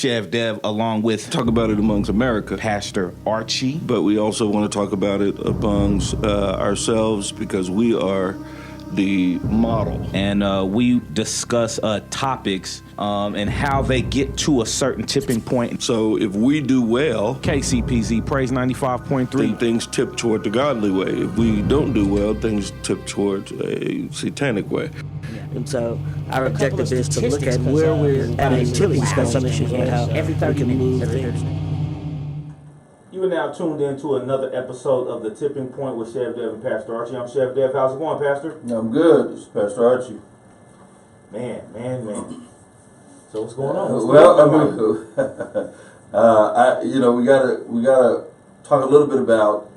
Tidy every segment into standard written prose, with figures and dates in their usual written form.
Chef Dev, along with Talk about it amongst America. Pastor Archie. But we also want to talk about it amongst ourselves because we are the model. And we discuss topics and how they get to a certain tipping point. So if we do well, KCPZ, Praise 95.3. then things tip toward the godly way. If we don't do well, things tip towards a satanic way. And so our objective is to look at where we're at and really discuss some issues and how we can move things. You are now tuned in to another episode of The Tipping Point with Chef Dev and Pastor Archie. I'm Chef Dev. How's it going, Pastor? I'm good. It's Pastor Archie. Man. So what's going on? We gotta talk a little bit about.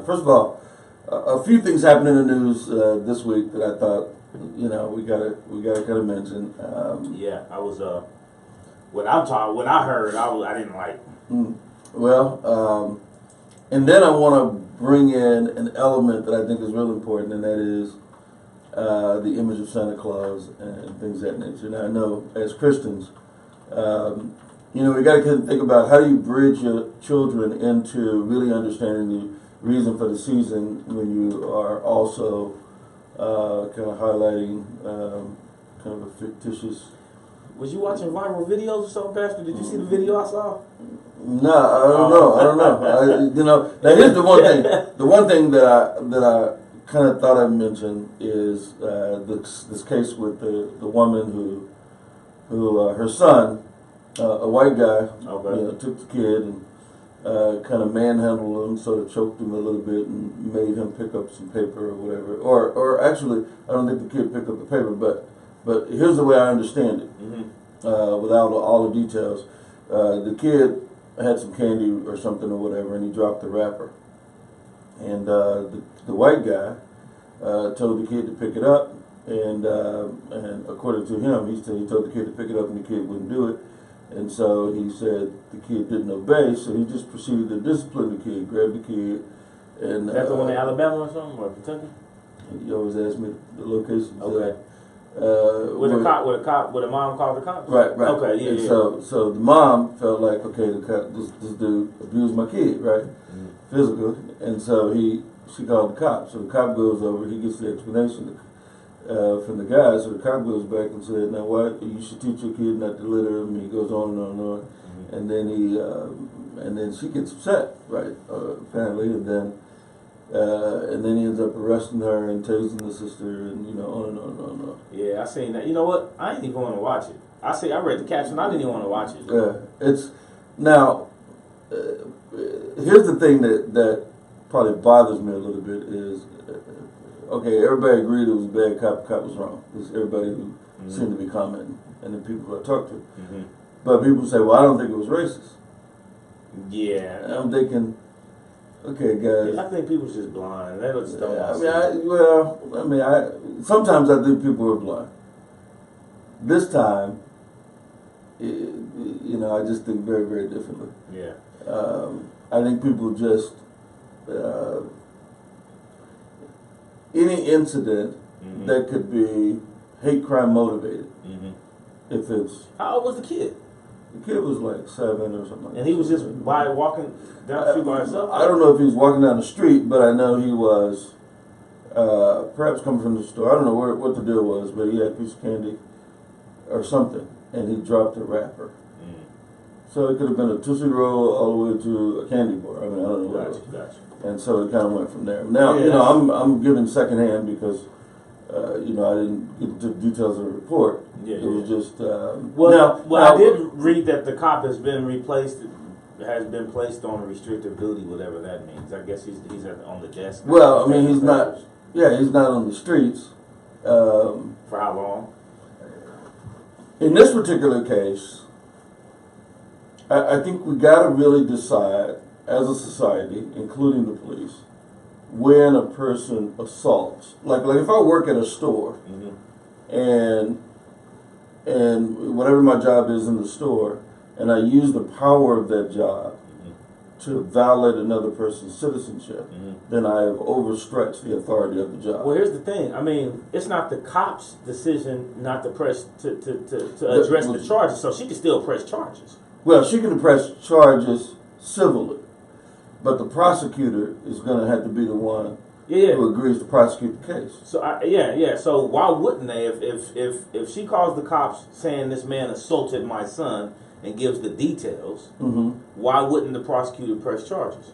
First of all, a few things happened in the news this week that I thought, we gotta kind of mention. I was when I heard, I didn't like. And then I want to bring in an element that I think is really important, and that is the image of Santa Claus and things of that nature. Now, I know as Christians, we got to think about how do you bridge your children into really understanding the reason for the season when you are also kind of highlighting kind of a fictitious. Was you watching viral videos or something, Pastor? Did you see the video I saw? No, I don't know. Now here's the one thing. The one thing that I kind of thought I'd mention is this case with the woman who her son, a white guy, took the kid and kind of manhandled him, sort of choked him a little bit, and made him pick up some paper or whatever. Or actually, I don't think the kid picked up the paper, but here's the way I understand it, without all the details. The kid had some candy or something or whatever, and he dropped the wrapper. And the white guy told the kid to pick it up, and according to him, he said he told the kid to pick it up, and the kid wouldn't do it. And so he said the kid didn't obey, so he just proceeded to discipline the kid, grab the kid, and that's the one in Alabama or something, or Kentucky? You always ask me the location. Okay. Would a mom call the cops? Right. Okay, yeah, and yeah. So the mom felt like, okay, this dude abused my kid, right? Physical. And so she called the cops. So the cop goes over, he gets the explanation from the guy. So the cop goes back and said, now what, you should teach your kid not to litter him. And he goes on and on and on. And then she gets upset, right? Apparently, and then he ends up arresting her and tasing the sister, and on and on and on and on. Yeah, I seen that. You know what? I ain't even want to watch it. I read the caption. I didn't even want to watch it. Yeah, it's now. Here's the thing that probably bothers me a little bit is, okay, everybody agreed it was a bad cop. The cop was wrong. It's everybody who seemed to be commenting, and the people who I talked to. But people say, well, I don't think it was racist. Yeah, and I'm thinking, okay, guys. I think people's just blind. They just don't want to see. Sometimes I think people are blind. This time, I just think very, very differently. Yeah. I think people just any incident that could be hate crime motivated. If it's how old was the kid? The kid was like 7 or something. And he was just walking down the street by himself? I don't know if he was walking down the street, but I know he was perhaps coming from the store. I don't know what the deal was, but he had a piece of candy or something, and he dropped a wrapper. So it could have been a Tootsie Roll all the way to a candy bar. I mean, I don't know. Gotcha. And so it kind of went from there. Now, I'm giving secondhand because, I didn't get into the details of the report. Yeah, it was just. I did read that the cop has been placed on restricted duty, whatever that means. I guess he's on the desk. Well, I mean, he's not. Yeah, he's not on the streets. For how long? In this particular case, I think we got to really decide as a society, including the police, when a person assaults. Like if I work at a store, and whatever my job is in the store, and I use the power of that job to violate another person's citizenship, then I have overstretched the authority of the job. Well, here's the thing. I mean, it's not the cop's decision not to press to address the charges, so she can still press charges. Well, she can press charges civilly, but the prosecutor is going to have to be the one who agrees to prosecute the case. So So why wouldn't they? If she calls the cops saying this man assaulted my son and gives the details, why wouldn't the prosecutor press charges?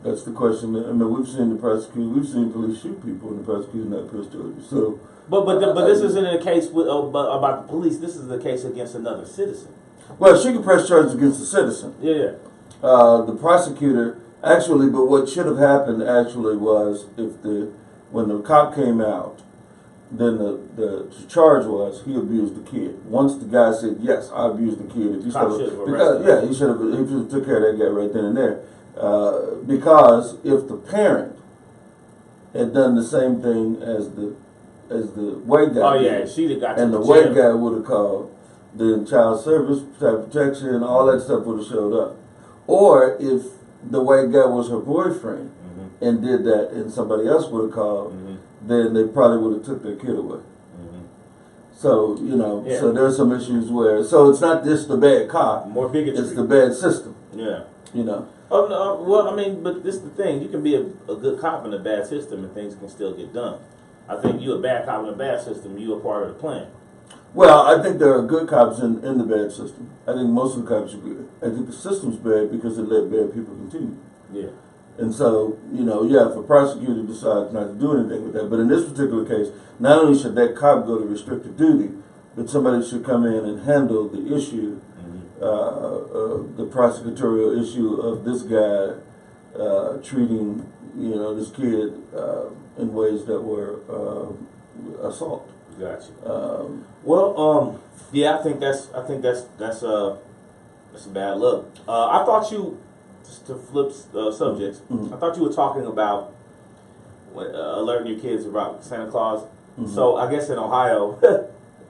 That's the question. I mean, we've seen police shoot people, and the prosecutor not press charges. So, but this isn't a case with about the police. This is the case against another citizen. well, she can press charges against the citizen. Yeah. The prosecutor actually, but what should have happened actually was when the cop came out, then the charge was he abused the kid. Once the guy said yes, I abused the kid, he should have took care of that guy right then and there. Because if the parent had done the same thing as the white guy, she'd have got and the white guy would have called, then child service, child protection, all that stuff would have showed up. Or if the white guy was her boyfriend and did that, and somebody else would have called, then they probably would have took their kid away. So so there's some issues where it's not just the bad cop, more bigotry. It's the bad system. Yeah. Oh no, well, I mean, but this is the thing. You can be a good cop in a bad system and things can still get done. I think you a bad cop in a bad system, you a part of the plan. Well, I think there are good cops in the bad system. I think most of the cops are good. I think the system's bad because it let bad people continue. Yeah. And so, if a prosecutor decides not to do anything with that, but in this particular case, not only should that cop go to restricted duty, but somebody should come in and handle the issue, the prosecutorial issue of this guy treating, this kid in ways that were assault. Gotcha. I think that's a bad look. I thought you, just to flip subjects, I thought you were talking about alerting your kids about Santa Claus. So I guess in Ohio,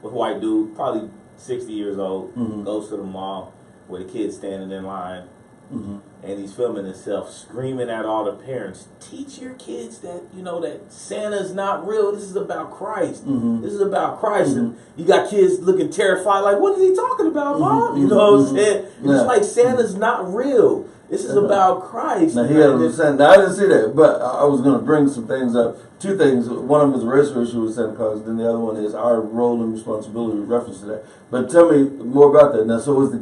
a white dude, probably 60 years old, goes to the mall where the kid's standing in line, and he's filming himself screaming at all the parents, teach your kids that, that Santa's not real. This is about Christ. This is about Christ. And you got kids looking terrified, like, what is he talking about, Mom? You know what I'm saying? It's like Santa's not real. This is about Christ. Now, he understand. Now, I didn't see that, but I was going to bring some things up. Two things. One of them is a racial issue with Santa Claus, then the other one is our role and responsibility with reference to that. But tell me more about that. Now, so was the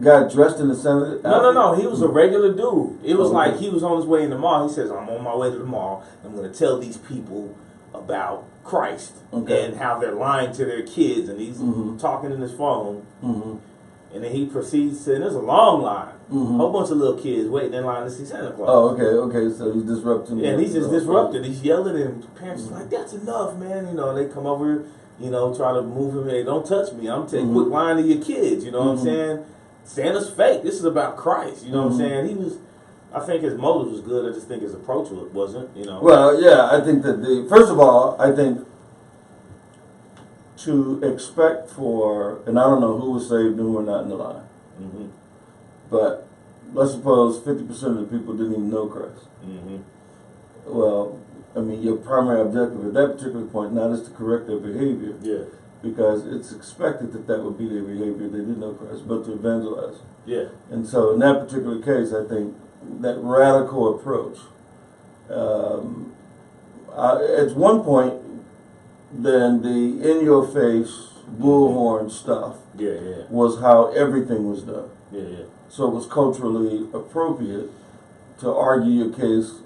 guy dressed in the Santa? No. He was a regular dude. It was like he was on his way in the mall. He says, I'm on my way to the mall. I'm going to tell these people about Christ and how they're lying to their kids. And he's talking in his phone. And then he proceeds to, and there's a long line. A whole bunch of little kids waiting in line to see Santa Claus. Oh, okay. So he's disrupting. Yeah, and he's just disrupted. He's yelling, and parents are like, that's enough, man. And they come over, try to move him. Hey, don't touch me. I'm taking a quick line to your kids. You know what I'm saying? Santa's fake. This is about Christ. You know what I'm saying? I think his motive was good. I just think his approach wasn't, Well, yeah, I think that first of all, I think to expect and I don't know who was saved and who were not in the line. But let's suppose 50% of the people didn't even know Christ. Well, I mean, your primary objective at that particular point not is to correct their behavior. Yeah. Because it's expected that would be their behavior. They didn't know Christ, but to evangelize. Yeah. And so in that particular case, I think that radical approach, at one point, then the in-your-face bullhorn stuff was how everything was done. So it was culturally appropriate to argue your case,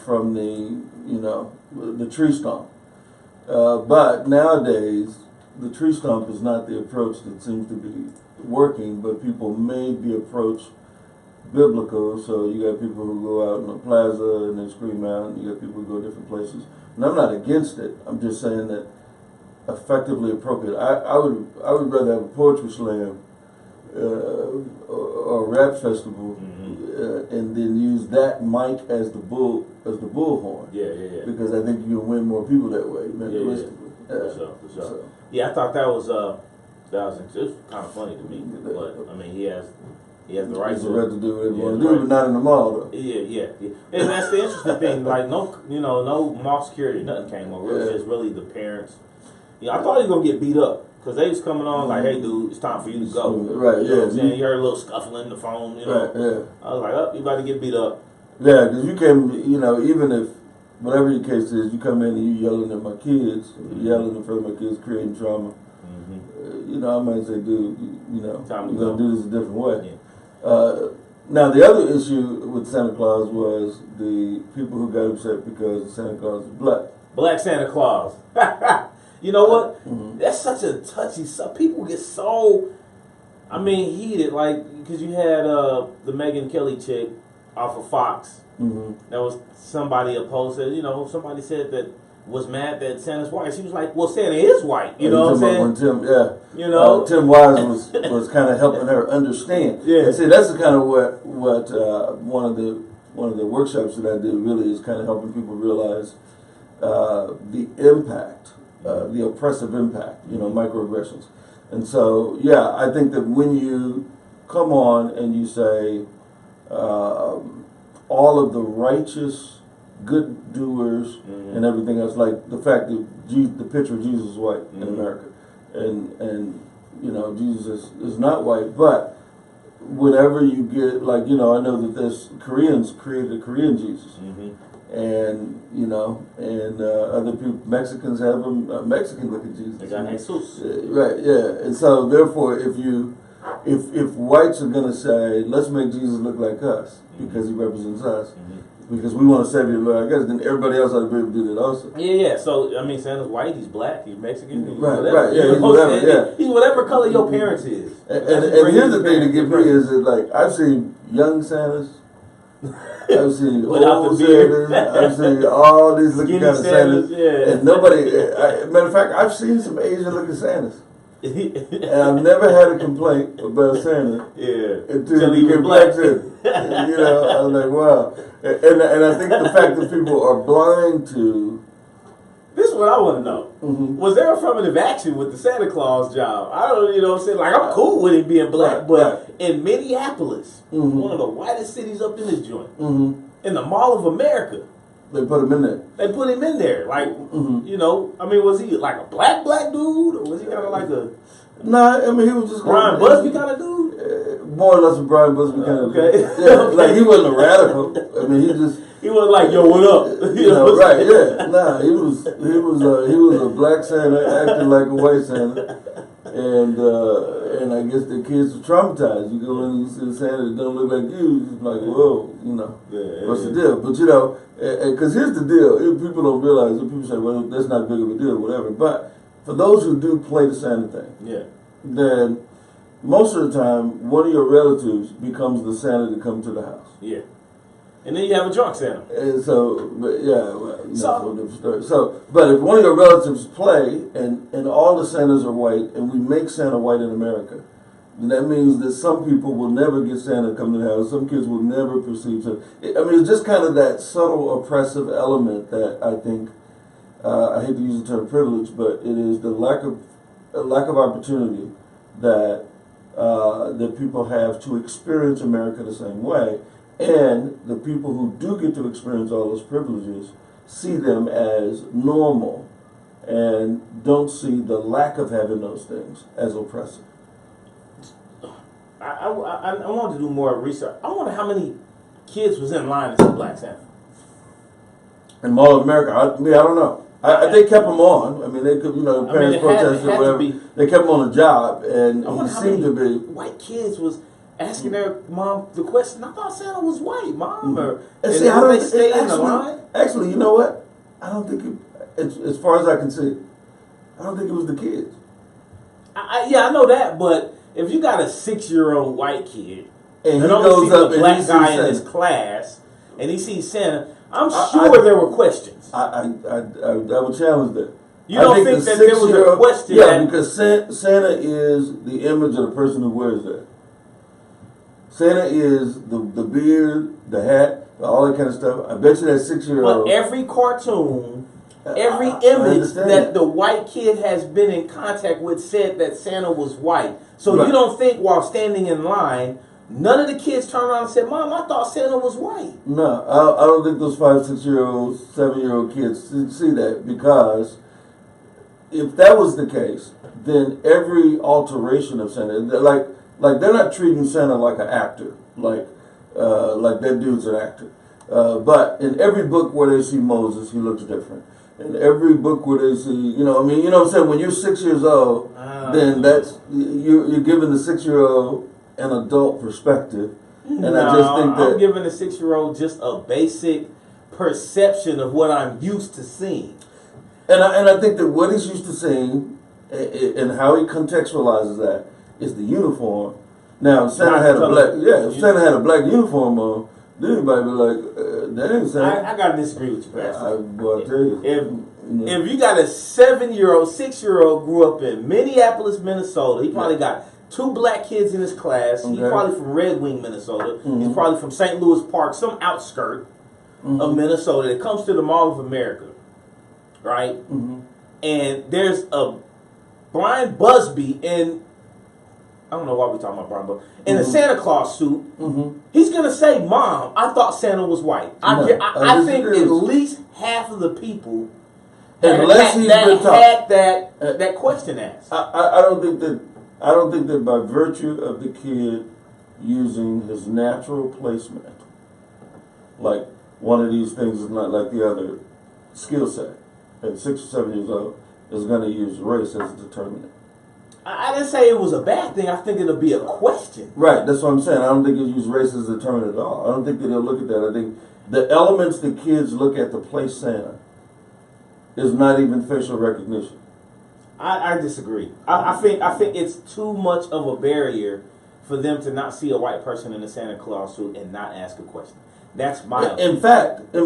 from the tree stump. But nowadays, the tree stump is not the approach that seems to be working, but people made the approach biblical. So you got people who go out in the plaza and they scream out, and you got people who go different places. And I'm not against it. I'm just saying that effectively appropriate. I would rather have a poetry slam or a rap festival, and then use that mic as the bullhorn. Yeah. Because I think you can win more people that way. For sure. So. Yeah, I thought that was kind of funny to me, but I mean he has the right to do whatever you want to do, but not in the mall though. Yeah. And that's the interesting thing. Like no mall security, nothing came over. It was just really the parents. I thought he was gonna get beat up. Because they was coming on like, hey, dude, it's time for you to go. Right, You know what I'm yeah. saying? You heard a little scuffling in the phone, you know. Right, yeah. I was like, oh, you about to get beat up. Yeah, because you can, even if, whatever your case is, you come in and you yelling at my kids, yelling in front of my kids, creating trauma. I might say, dude, Time to we're going to go. do this a different way. Now, the other issue with Santa Claus was the people who got upset because Santa Claus is black. Black Santa Claus. You know what? Mm-hmm. That's such a touchy subject. People get so, heated. Like, because you had the Megyn Kelly chick off of Fox. Mm-hmm. That was somebody opposed. Somebody said that was mad that Santa's white. She was like, well, Santa is white. You know what I'm saying? When Tim, You know? Tim Wise was kind of helping her understand. Yeah. And see, that's the kind of what one of the workshops that I do really is kind of helping people realize the impact, the oppressive impact, microaggressions. And so, yeah, I think that when you come on and you say all of the righteous good doers and everything else, like the fact that the picture of Jesus is white in America, and Jesus is not white, but whenever you get I know that there's Koreans created a Korean Jesus, and other people, Mexicans have a Mexican looking Jesus. They got Jesus. Right, yeah, and so therefore, if whites are gonna say, let's make Jesus look like us because he represents us, because we want to save him, I guess then everybody else ought to be able to do that also. Yeah. So Santa's white. He's black. He's Mexican. He's Right, whatever. right, yeah, You know he's what I'm whatever, saying? yeah. He's whatever color your parents is. And That's what brings here's the your thing to parents get me different. is that I've seen young Santas, I've seen Without old the beard. Santas, I've seen all these looking Skinny kind of Santas, yeah. and nobody. Matter of fact, I've seen some Asian looking Santas, and I've never had a complaint about Santa Yeah. until he became black Santa. I was like, wow, and I think the fact that people are blind to. This is what I want to know. Mhm. Was there affirmative action with the Santa Claus job? I don't, what I'm saying? Like, I'm cool with it being black, Right, but right. in Minneapolis, Mhm. one of the whitest cities up in this joint, Mm-hmm. in the Mall of America, They put him in there. they put him in there. Like, was he like a black dude? Or was he kind of like a No, he was just Brian Busby kind of dude? More or less a Brian Busby kind of. Okay. Yeah, like he wasn't a radical. He just. He was like, yo, what up? Right? Yeah. Nah, he was a black Santa acting like a white Santa, and I guess the kids were traumatized. You go in and you see a Santa that don't look like you, it's like, whoa, what's the deal? But because here's the deal: if people don't realize it, people say, well, that's not big of a deal, whatever. But for those who do play the Santa thing, Yeah. then most of the time, one of your relatives becomes the Santa that comes to the house. Yeah. And then you have a drunk Santa. And so, but yeah, well, So- that's a whole different story. So, but if one of your relatives play and all the Santas are white and we make Santa white in America, then that means that some people will never get Santa to come to the house. Some kids will never perceive Santa. It's just kind of that subtle oppressive element that I think, I hate to use the term privilege, but it is the lack of opportunity that that people have to experience America the same way. And the people who do get to experience all those privileges see them as normal and don't see the lack of having those things as oppressive. I wanted to do more research. I wonder how many kids was in line to see Black Santa. In Mall of America, I don't know. They kept him on. They could, the parents protested or whatever. They kept him on the job, and I he wonder how seemed many to be. white kids was asking their mom the question. I thought Santa was white, mom. Or, And and see, I would don't they stay in the line? Actually, you know what? I don't think as far as I can see, I don't think it was the kids. I know that, but if you got a 6-year-old white kid And he only goes sees up a and black he sees guy in Santa. his class, and he sees Santa, I'm I- sure there were questions. I would challenge that. You don't I think the that there was a 6-year-old question Yeah, that- because Santa is the image of the person who wears that. Santa is the beard, the hat, all that kind of stuff. I bet you that 6-year-old. But every cartoon, every I image understand that the white kid has been in contact with said that Santa was white. So Right. you don't think while standing in line, none of the kids turned around and said, Mom, I thought Santa was white. No, I don't think those 5, 6-year-old, 7-year-old kids see that because if that was the case, then every alteration of Santa, like they're not treating Santa like an actor, like that dude's an actor. But in every book where they see Moses, he looks different. In every book where they see, you know what I'm saying? When you're 6 years old, then that's you're giving the 6-year-old an adult perspective. And I just think that I'm giving the 6-year-old just a basic perception of what I'm used to seeing. And I think that what he's used to seeing and how he contextualizes that is the uniform. Now, if Santa had a black uniform on, then anybody be like, that ain't Santa. I gotta disagree with you, Pastor. I'll tell you. If you got a 7-year-old, 6-year-old grew up in Minneapolis, Minnesota, he probably got 2 black kids in his class. He's probably from Red Wing, Minnesota. He's probably from St. Louis Park, some outskirt of Minnesota that comes to the Mall of America, right? And there's a Brian Busby in, I don't know why we're talking about Brian Busby, in a Santa Claus suit. He's going to say, Mom, I thought Santa was white. I think at least half of the people that had that question asked. I don't think that by virtue of the kid using his natural placement, like one of these things is not like the other skill set, at 6 or 7 years old, is going to use race as a determinant. I didn't say it was a bad thing. I think it'll be a question. Right, that's what I'm saying. I don't think he'll use race as a determinant at all. I don't think that he'll look at that. I think the elements the kids look at to place Santa is not even facial recognition. I disagree. I think it's too much of a barrier for them to not see a white person in a Santa Claus suit and not ask a question. That's my opinion. In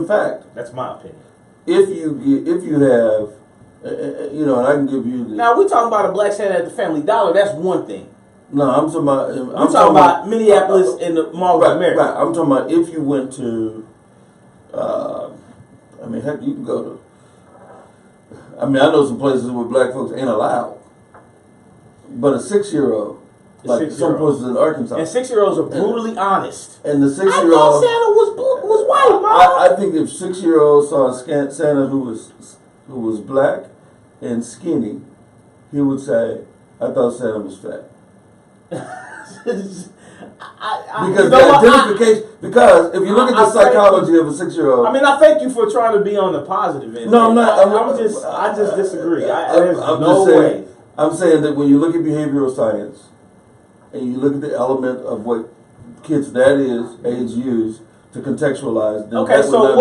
fact, that's my opinion. If you have, and I can give you the. Now we talking about a black Santa at the Family Dollar. That's one thing. No, I'm talking about. I'm talking about Minneapolis and the Mall of America. Right. I'm talking about if you went to. Heck, you can go to. I know some places where black folks ain't allowed, but a 6-year-old, like some places in Arkansas, and 6-year-olds are brutally honest. And the 6-year-old, I thought Santa was white, Mom. I think if 6-year-olds saw a Santa who was black and skinny, he would say, "I thought Santa was fat." Because if you look at the psychology of a 6-year-old, I thank you for trying to be on the positive end. No, I'm not. I just disagree. There's no way. I'm saying that when you look at behavioral science and you look at the element of what kids that age use to contextualize. Then okay, so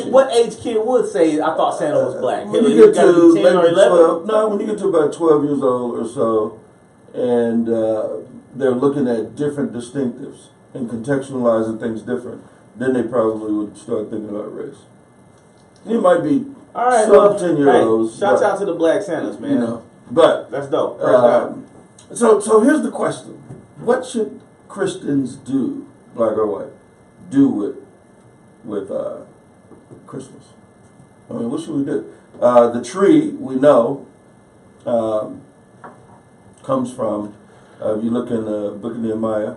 what age kid would say, "I thought Santa was black"? When you get to 10 or 11? when you get to about 12 years old or so, and they're looking at different distinctives and contextualizing things different, then they probably would start thinking about race. It might be all right, some 10-year-olds. Shouts out to the black Santas, man. But that's dope. So here's the question: what should Christians do, black or white, do with Christmas? What should we do? The tree, we know, comes from. If you look in the book of Nehemiah,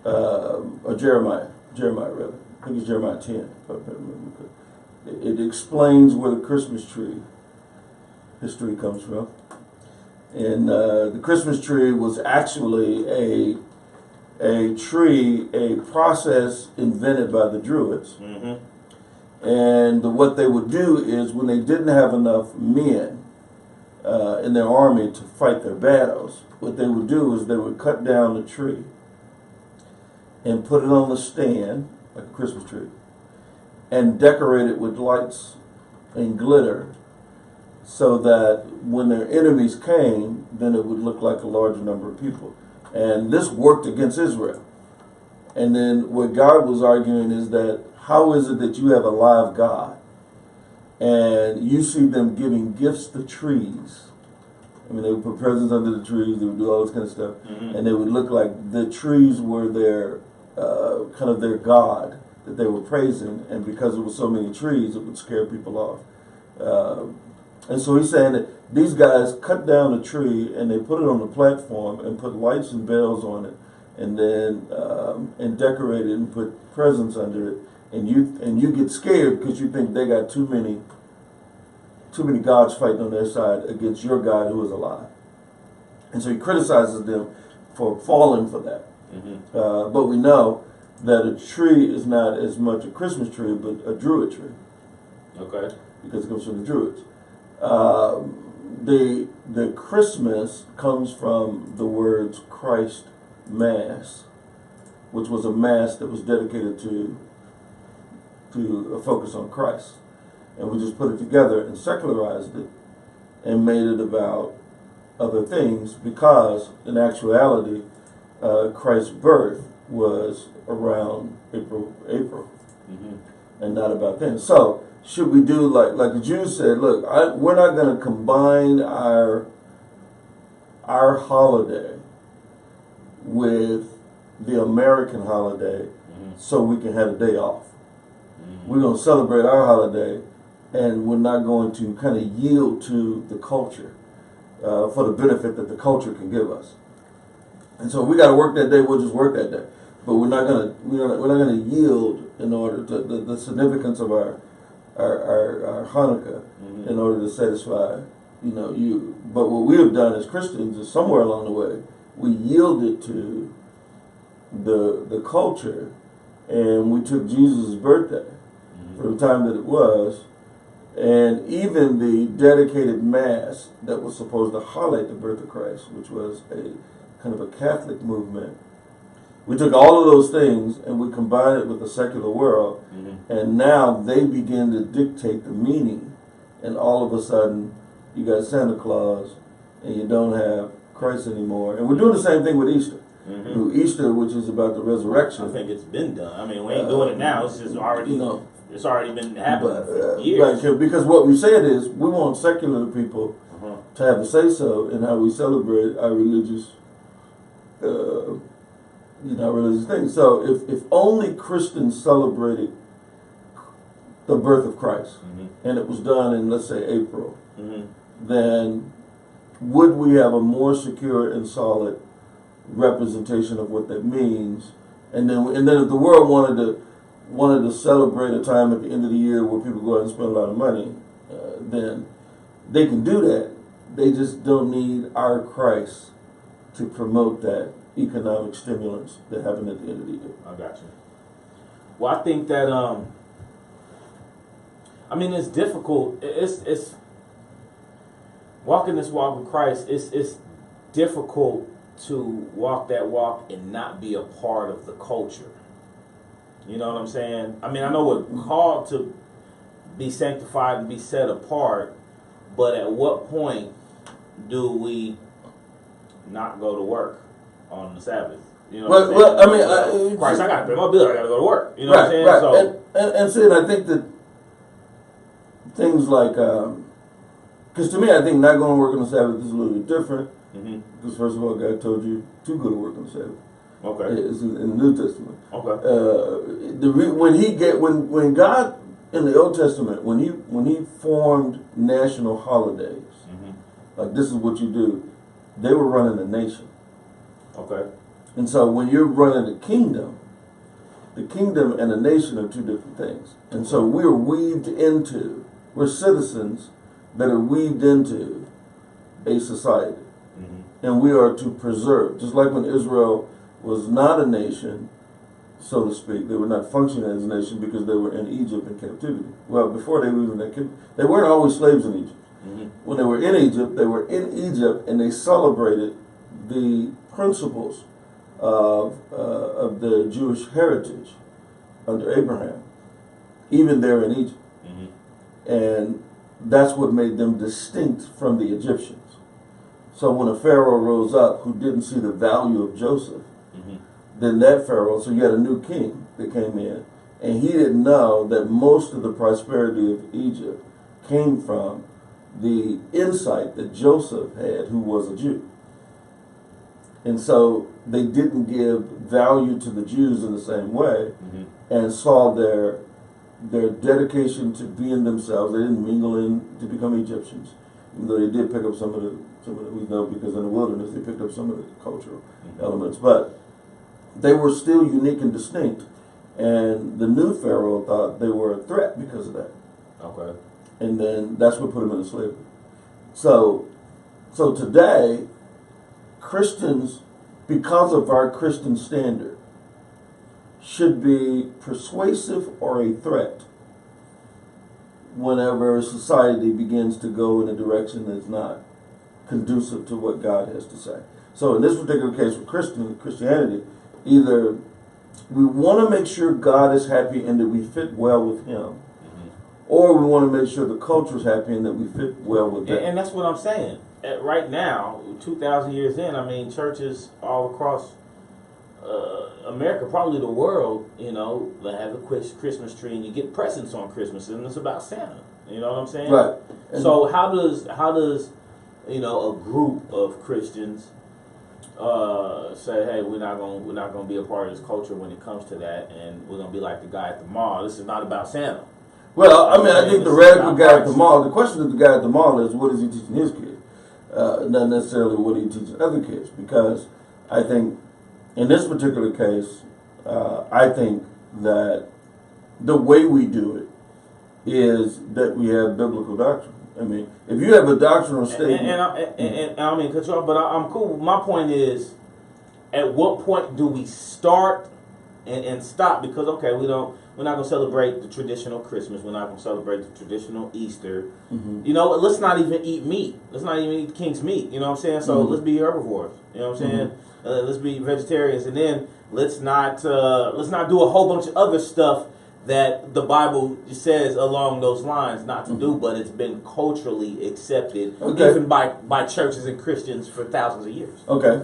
or Jeremiah rather. I think it's Jeremiah 10. It explains where the Christmas tree history comes from. And the Christmas tree was actually a tree, a process invented by the Druids. And what they would do is when they didn't have enough men in their army to fight their battles, what they would do is they would cut down the tree and put it on the stand, like a Christmas tree, and decorate it with lights and glitter so that when their enemies came, then it would look like a larger number of people. And this worked against Israel. And then what God was arguing is that how is it that you have a live God and you see them giving gifts to trees? They would put presents under the trees, they would do all this kind of stuff, and they would look like the trees were their kind of their God that they were praising, and because there were so many trees, it would scare people off. And so he's saying that these guys cut down a tree and they put it on the platform and put lights and bells on it, and then and decorate it and put presents under it, and you get scared because you think they got too many too many gods fighting on their side against your God who is alive. And so he criticizes them for falling for that. But we know that a tree is not as much a Christmas tree, but a Druid tree. Okay. Because it comes from the Druids. The Christmas comes from the words Christ Mass, which was a mass that was dedicated to a focus on Christ. And we just put it together and secularized it and made it about other things because, in actuality, Christ's birth was around April, and not about then. So, should we do like the Jews said? Look, we're not going to combine our holiday with the American holiday, so we can have a day off. We're going to celebrate our holiday, and we're not going to kind of yield to the culture for the benefit that the culture can give us. And so, if we got to work that day, we'll just work that day. But we're not gonna yield in order to the significance of our Hanukkah in order to satisfy you. But what we have done as Christians is somewhere along the way we yielded to the culture, and we took Jesus' birthday for the time that it was, and even the dedicated mass that was supposed to highlight the birth of Christ, which was a kind of a Catholic movement. We took all of those things and we combined it with the secular world, and now they begin to dictate the meaning, and all of a sudden you got Santa Claus and you don't have Christ anymore. And we're doing the same thing with Easter. Easter, which is about the resurrection. I think it's been done. I mean, we ain't doing it now. It's just already, it's already been happening for years. Right, because what we said is we want secular people to have a say-so in how we celebrate our religious religious things. So if only Christians celebrated the birth of Christ, and it was done in, let's say, April, then would we have a more secure and solid representation of what that means? And then if the world wanted to celebrate a time at the end of the year where people go out and spend a lot of money, then they can do that. They just don't need our Christ to promote that economic stimulants that happen at the end of the year. I got you. Well, I think that I mean, it's difficult. It's walking this walk with Christ. It's difficult to walk that walk and not be a part of the culture. You know what I'm saying? I mean, I know we're called to be sanctified and be set apart, but at what point do we not go to work on the Sabbath? You know what I'm saying? I mean, Christ, I gotta pay my bill. I gotta go to work. You know what I'm saying? Right. So, and see, and I think that things like, because to me, I think not going to work on the Sabbath is a little bit different. Because first of all, God told you to go to work on the Sabbath. okay. It's in the New Testament. Okay. When God in the Old Testament, when he formed national holidays, like this is what you do, they were running a nation. Okay. And so when you're running a kingdom, the kingdom and a nation are two different things. And so we're citizens that are weaved into a society. And we are to preserve, just like when Israel was not a nation, so to speak, they were not functioning as a nation because they were in Egypt in captivity. Well, before they were even in they weren't always slaves in Egypt. When they were in Egypt, and they celebrated the principles of the Jewish heritage under Abraham, even there in Egypt. And that's what made them distinct from the Egyptians. So when a Pharaoh rose up who didn't see the value of Joseph, then that Pharaoh, so you had a new king that came in, and he didn't know that most of the prosperity of Egypt came from the insight that Joseph had, who was a Jew. And so they didn't give value to the Jews in the same way, and saw their dedication to being themselves. They didn't mingle in to become Egyptians, even though they did pick up some of the we know, because in the wilderness they picked up some of the cultural elements, but they were still unique and distinct. And the new Pharaoh thought they were a threat because of that. Okay. and then that's what put them into slavery. So today, Christians, because of our Christian standard, should be persuasive or a threat whenever society begins to go in a direction that's not conducive to what God has to say. So in this particular case with Christianity, either we want to make sure God is happy and that we fit well with Him, or we want to make sure the culture is happy and that we fit well with them. And that's what I'm saying. Right now, 2,000 years in, I mean, churches all across America, probably the world, you know, they have a Christmas tree and you get presents on Christmas, and it's about Santa. You know what I'm saying? Right. And so how does you know, a group of Christians say, hey, we're not gonna be a part of this culture when it comes to that, and we're gonna be like the guy at the mall. This is not about Santa. Well, I mean, I think the radical guy at the mall, the question of the guy at the mall is, what is he teaching his kids? Not necessarily what are you teaching other kids, because I think in this particular case, I think that the way we do it is that we have biblical doctrine. I mean, if you have a doctrinal statement, and I mean, cut you off, but I'm cool. My point is, at what point do we start and stop? Because okay, we're not going to celebrate the traditional Christmas. We're not going to celebrate the traditional Easter. Mm-hmm. You know, let's not even eat meat. Let's not even eat king's meat. You know what I'm saying? So let's be herbivores. You know what I'm saying? Let's be vegetarians, and then let's not do a whole bunch of other stuff that the Bible says along those lines not to do, but it's been culturally accepted, even by churches and Christians for thousands of years. Okay,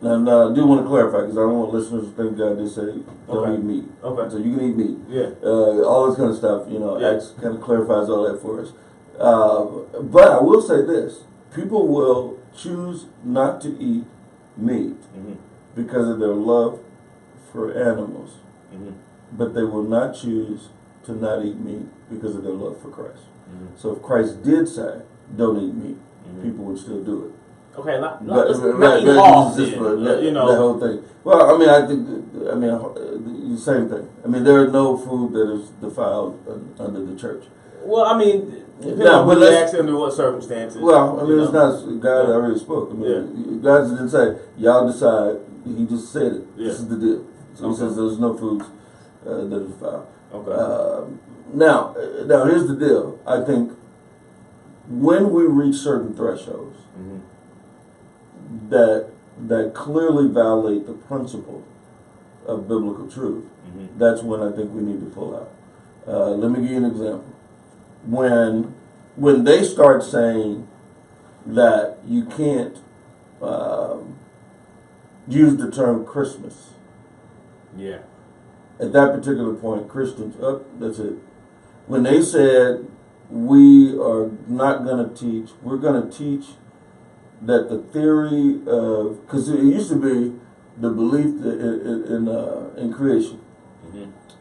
and I do want to clarify, because I don't want listeners to think God just say don't eat meat. Okay. So you can eat meat. Yeah. All this kind of stuff, you know, Yeah. Acts kind of clarifies all that for us. But I will say this: people will choose not to eat meat because of their love for animals. But they will not choose to not eat meat because of their love for Christ. So if Christ did say, don't eat meat, people would still do it. Okay, not eat That all, you know, that whole thing. Well, I mean, I think, the same thing. I mean, there is no food that is defiled under the church. Well, I mean, depending No, on but who you let's- ask under what circumstances. Well, I mean, you it's know. not, God already spoke. I mean, God didn't say, y'all decide. He just said it. Yeah. This is the deal. So He says there's no foods that are defiled. Okay. Now, here's the deal. I think when we reach certain thresholds that clearly violate the principle of biblical truth, that's when I think we need to pull out. Let me give you an example. When they start saying that you can't use the term Christmas, Yeah. at that particular point, Christians, that's it. When they said, we are not going to teach, we're going to teach that the theory of, because it used to be the belief in creation.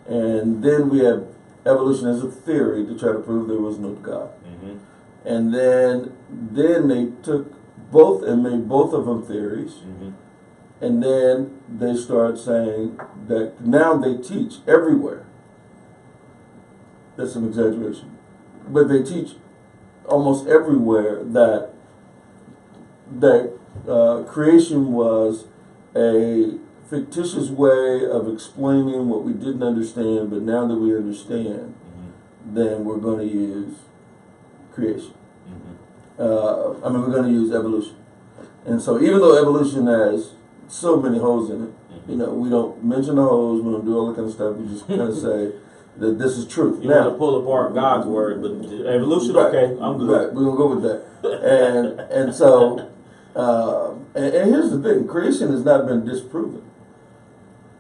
And then we had evolution as a theory to try to prove there was no God. And then they took both and made both of them theories. And then they start saying that now they teach everywhere. That's an exaggeration. But they teach almost everywhere that creation was a fictitious way of explaining what we didn't understand, but now that we understand, then we're going to use creation. We're going to use evolution. And so even though evolution has so many holes in it, you know, we don't mention the holes, we don't do all that kind of stuff, we just kind of say that this is truth. You want to pull apart God's word, but evolution, okay, I'm good. Right, we're going to go with that. And so, and here's the thing, creation has not been disproven.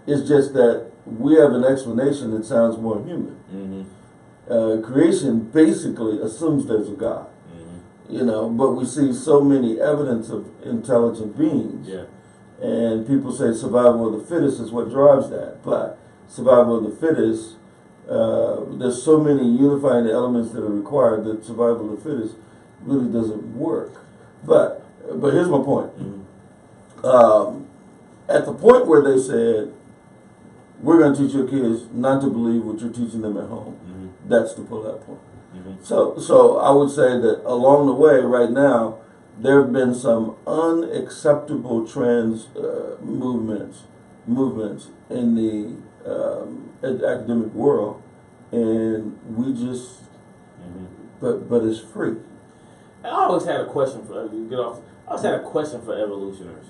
It's just that we have an explanation that sounds more human. Creation basically assumes there's a God. You know, but we see so many evidence of intelligent beings. Yeah. And people say survival of the fittest is what drives that. But survival of the fittest, there's so many unifying elements that are required that survival of the fittest really doesn't work. But here's my point. At the point where they said, we're going to teach your kids not to believe what you're teaching them at home, that's the pull-out point. So I would say that along the way, right now, there have been some unacceptable movements in the academic world, and we just, but it's free. I always had a question for I always had a question for evolutioners.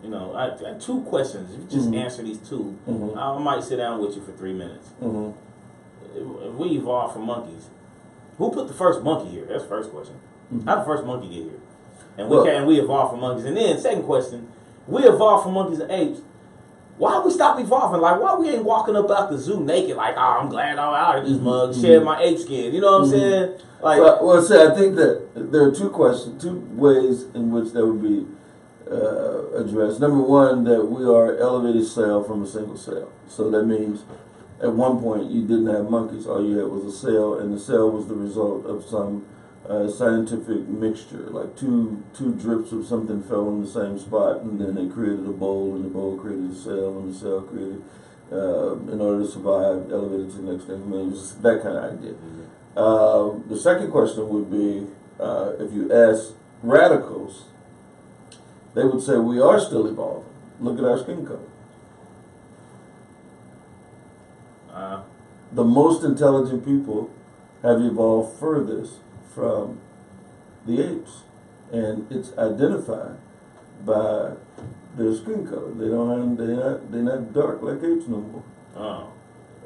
You know, I had two questions. If you just answer these two, I might sit down with you for 3 minutes. If we evolved from monkeys, who put the first monkey here? That's the first question. How did the first monkey get here? And we evolved from monkeys. And then second question, we evolved from monkeys and apes. Why we stop evolving? Like, why we ain't walking up out the zoo naked? Like, oh, I'm glad I'm out of this mug, shed my ape skin. You know what I'm saying? Like, well, see, I think that there are two ways in which that would be addressed. Number one, that we are elevated cell from a single cell. So that means at one point you didn't have monkeys. All you had was a cell, and the cell was the result of some scientific mixture. Like two drips of something fell in the same spot, and then they created a bowl, and the bowl created a cell, and the cell created, in order to survive, elevated to the next thing. I mean, it was that kind of idea. The second question would be, if you ask radicals, they would say we are still evolving. Look at our skin color. The most intelligent people have evolved furthest from the apes, and it's identified by their skin color. They're not dark like apes no more. oh.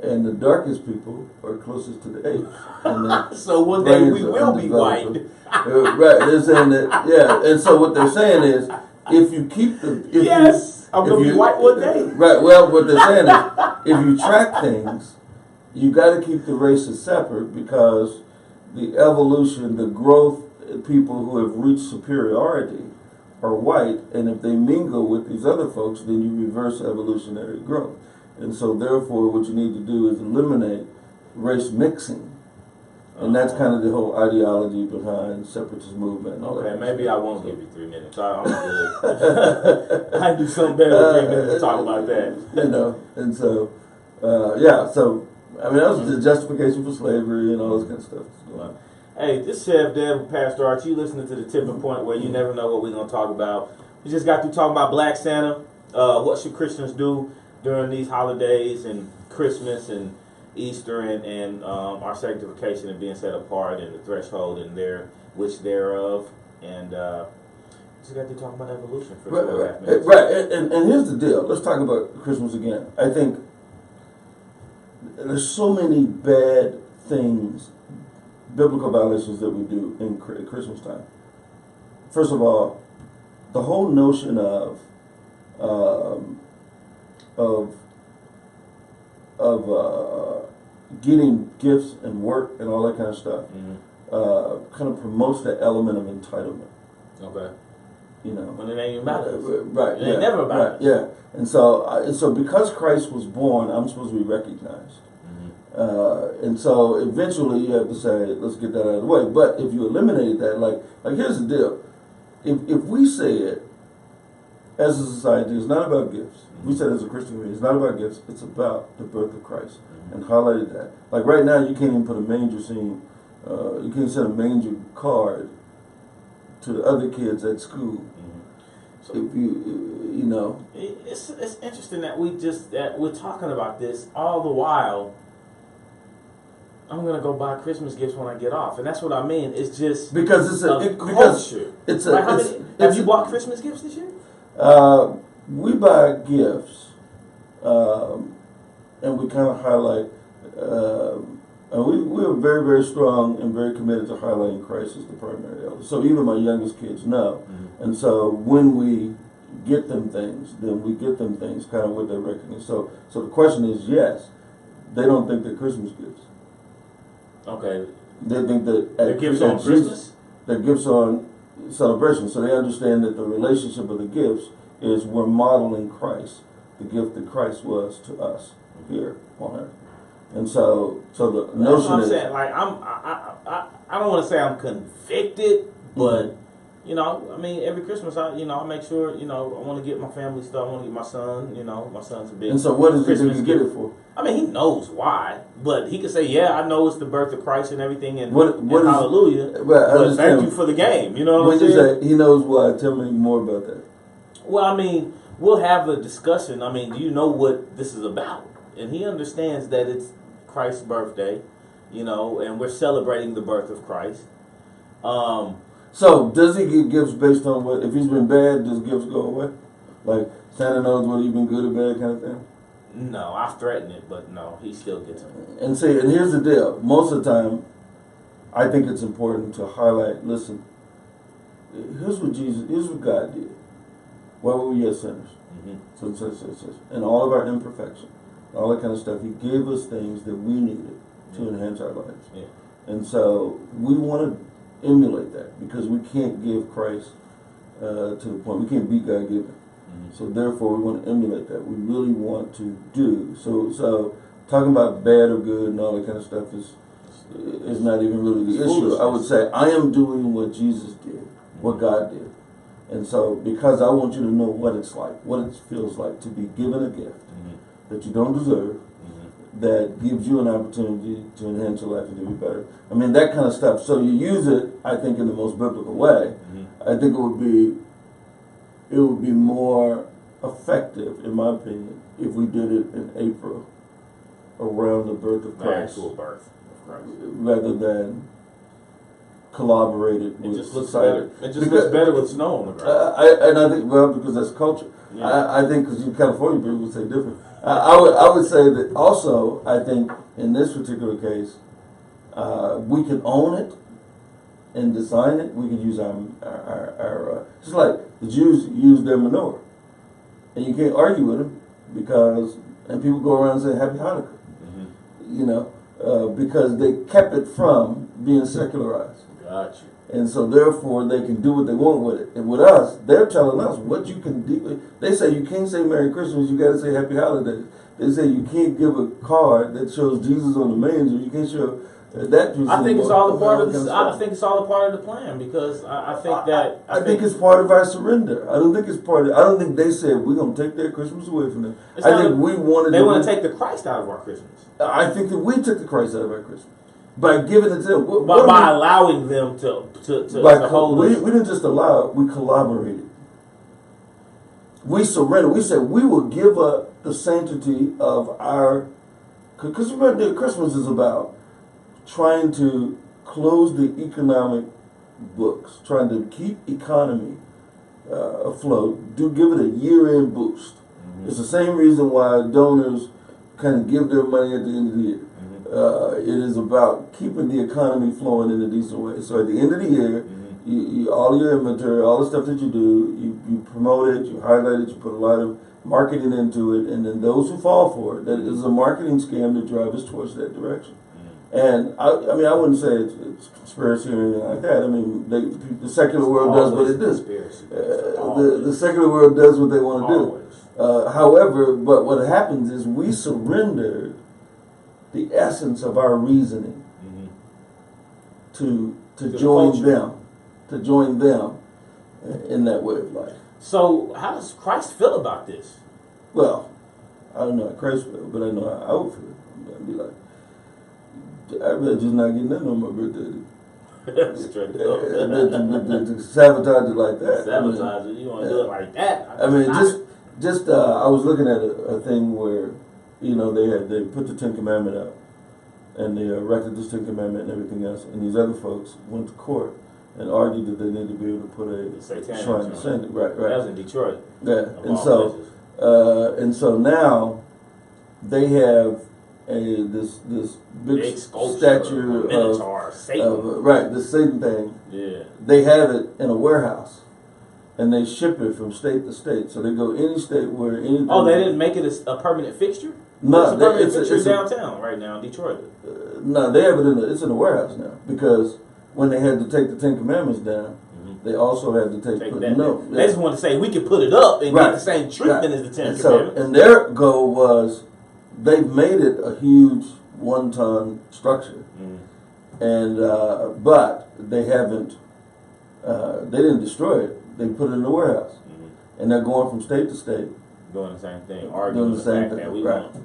And the darkest people are closest to the apes. And So one day we will be white. Right, they're saying that, yeah. And so what they're saying is, if you keep the... I'm going to be white one day. Right, well, what they're saying is, if you track things, you got to keep the races separate, because the evolution, the growth, people who have reached superiority are white, and if they mingle with these other folks, then you reverse evolutionary growth. And so therefore what you need to do is eliminate race mixing. And that's kind of the whole ideology behind separatist movement. And all Okay, that maybe stuff. I won't give you 3 minutes. I'm good. I do something better with 3 minutes to talk about that. You know, and so, so, I mean, that was the justification for slavery and all this kind of stuff. Hey, this Chef Dev, Pastor Arch, you listening to the tipping point where you never know what we're going to talk about. We just got through talking about Black Santa. What should Christians do during these holidays and Christmas and Easter and our sanctification and being set apart and the threshold and which thereof. And just got to talk about evolution for 2.5 minutes. Right. And here's the deal. Let's talk about Christmas again. I think there's so many bad things, biblical violations that we do in Christmas time. First of all, the whole notion of getting gifts and work and all that kind of stuff kind of promotes that element of entitlement. Okay. You know, When it ain't even about us. right? It ain't never about us. Yeah, and so because Christ was born, I'm supposed to be recognized. And so eventually you have to say, let's get that out of the way. But if you eliminated that, like here's the deal: if we say it as a society, it's not about gifts. We said as a Christian community, it's not about gifts. It's about the birth of Christ, and highlighted that. Like right now, you can't even put a manger scene. You can't send a manger card to the other kids at school. So if you know, it's interesting that we're talking about this all the while. I'm gonna go buy Christmas gifts when I get off, and that's what I mean. It's just because it's a culture. It's a. Like have you a- bought Christmas gifts this year? We buy gifts, and we kind of highlight. And we are very, very strong and very committed to highlighting Christ as the primary elder. So even my youngest kids know. And so when we get them things, then we get them things kind of with their reckoning. So the question is, yes, they don't think they're Christmas gifts. Okay. They think that They're gifts on Christmas? They're gifts on celebration. So they understand that the relationship of the gifts is we're modeling Christ, the gift that Christ was to us here on earth. And so the That's notion what I'm is, saying. Like I don't want to say I'm convicted, but You know, I mean, every Christmas, I make sure, I want to get my family stuff. I want to get my son, my son's a big. And so, what does he Christmas think you get gift. it for? I mean, he knows why, but he could say, "Yeah, I know it's the birth of Christ and everything," and, What and is- hallelujah. Right, I But understand. thank you for the game. You know what When I'm you saying? say he knows why, tell me more about that. Well, I mean, we'll have a discussion. I mean, do you know what this is about? And he understands that it's Christ's birthday, and we're celebrating the birth of Christ. So, does he give gifts based on what? If he's been bad, does gifts go away? Like Santa knows whether you've been good or bad, kind of thing. No, I threaten it, but no, he still gets them. And see, and here's the deal. Most of the time, I think it's important to highlight. Listen, here's what God did. While we were yet sinners, so, and all of our imperfection, all that kind of stuff, He gave us things that we needed to enhance our lives. Yeah. And so we want to emulate that because we can't give Christ to the point we can't be God given. So therefore, we want to emulate that. We really want to do so. Talking about bad or good and all that kind of stuff is not even really the issue. I would say I am doing what Jesus did, what God did, and so because I want you to know what it's like, what it feels like to be given a gift that you don't deserve, that gives you an opportunity to enhance your life and to be better. I mean that kind of stuff. So you use it, I think, in the most biblical way. I think it would be more effective, in my opinion, if we did it in April, around the birth of The Christ, actual birth of Christ. rather than collaborated It with just looks society. better. It just looks better with snow on the ground. I think because that's culture. Yeah. I think because you California people would say different. I would say that also. I think in this particular case, we can own it and design it. We could use our just like the Jews used their menorah, and you can't argue with them and people go around saying Happy Hanukkah, because they kept it from being secularized. Gotcha. And so therefore they can do what they want with it. And with us, they're telling us what you can do. They say you can't say Merry Christmas, you gotta say Happy Holidays. They say you can't give a card that shows Jesus on the manger, you can't show that piece. I think it's all a part of the. I think it's all a part of the plan because I think that I think it's part of our surrender. I don't think it's part of. I don't think they said we're gonna take their Christmas away from them. I think we wanted. They want to take the Christ out of our Christmas. I think that we took the Christ out of our Christmas by giving it to them. By allowing them to hold us. We didn't just allow it, we collaborated. We surrendered. We said we will give up the sanctity of our. Because remember, Christmas is about trying to close the economic books, trying to keep economy afloat, give it a year-end boost. It's the same reason why donors kind of give their money at the end of the year. It is about keeping the economy flowing in a decent way. So at the end of the year, you all your inventory, all the stuff that you do, you promote it, you highlight it, you put a lot of marketing into it, and then those who fall for it, that is a marketing scam to drive us towards that direction. And I wouldn't say it's conspiracy or anything like that. I mean, the secular world does what it does. The secular world does what they want to do. However, but what happens is we surrender the essence of our reasoning to join them in that way of life. So how does Christ feel about this? Well, I don't know how Christ feels, but I know how I would feel. I'd be like, I'd rather just not get nothing on my birthday. Straight up. To sabotage it like that. Sabotage it. You want to do it like that? I mean, I was looking at a thing where, they put the Ten Commandment out, and they erected this Ten Commandment and everything else, and these other folks went to court and argued that they need to be able to put a shrine to Satan. Right. That was in Detroit. Yeah, and so now they have this big statue Minotaur, Satan. the Satan thing. Yeah. They have it in a warehouse, and they ship it from state to state. So they go any state where anything. Oh, they didn't make it a permanent fixture? No, it's a permanent fixture downtown right now in Detroit. No, they have it it's in a warehouse now because when they had to take the Ten Commandments down, they also had to put that. No. They just want to say we can put it up and get the same treatment as the Ten Commandments. And their goal was they've made it a huge 1-ton structure, and but they haven't They didn't destroy it. They put it in the warehouse, and they're going from state to state. Doing the same thing, arguing Doing the same fact thing, that we right. want.